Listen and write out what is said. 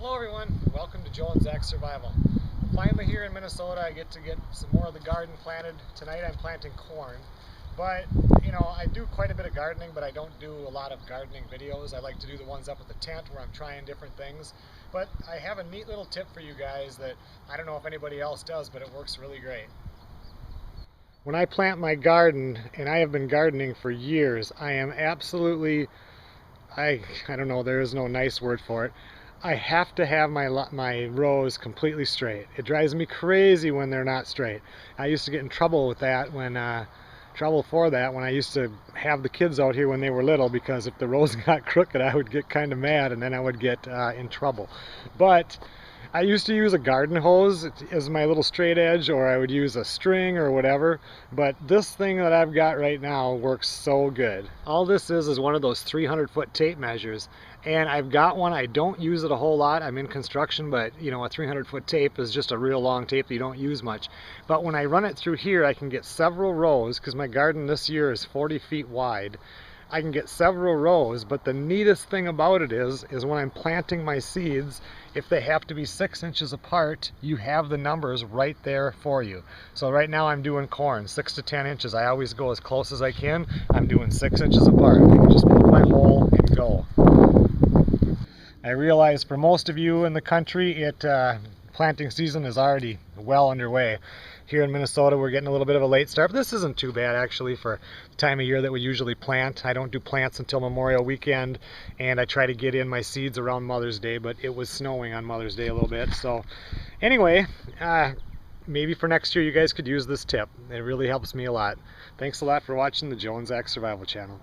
Hello everyone, welcome to Joe and Zach's Survival. Finally here in Minnesota I get to get some more of the garden planted. Tonight I'm planting corn, but you know, I do quite a bit of gardening, but I don't do a lot of gardening videos. I like to do the ones up at the tent where I'm trying different things. But I have a neat little tip for you guys that I don't know if anybody else does, but it works really great. When I plant my garden, and I have been gardening for years, I am absolutely, I don't know, there is no nice word for it. I have to have my rows completely straight. It drives me crazy when they're not straight. I used to get in trouble with that when I used to have the kids out here when they were little, because if the rows got crooked I would get kind of mad and then I would get in trouble. But I used to use a garden hose as my little straight edge, or I would use a string or whatever, but this thing that I've got right now works so good. All this is one of those 300-foot tape measures, and I've got one. I don't use it a whole lot. I'm in construction, but you know, a 300-foot tape is just a real long tape that you don't use much. But when I run it through here, I can get several rows, because my garden this year is 40 feet wide. I can get several rows, but the neatest thing about it is when I'm planting my seeds, if they have to be 6 inches apart, you have the numbers right there for you. So right now I'm doing corn, 6 to 10 inches. I always go as close as I can. I'm doing 6 inches apart. I can just put my hole and go. I realize for most of you in the country, planting season is already well underway. Here in Minnesota, we're getting a little bit of a late start, but this isn't too bad actually for the time of year that we usually plant. I don't do plants until Memorial Weekend, and I try to get in my seeds around Mother's Day, but it was snowing on Mother's Day a little bit. So anyway, maybe for next year you guys could use this tip. It really helps me a lot. Thanks a lot for watching the Joe and Zach Survival Channel.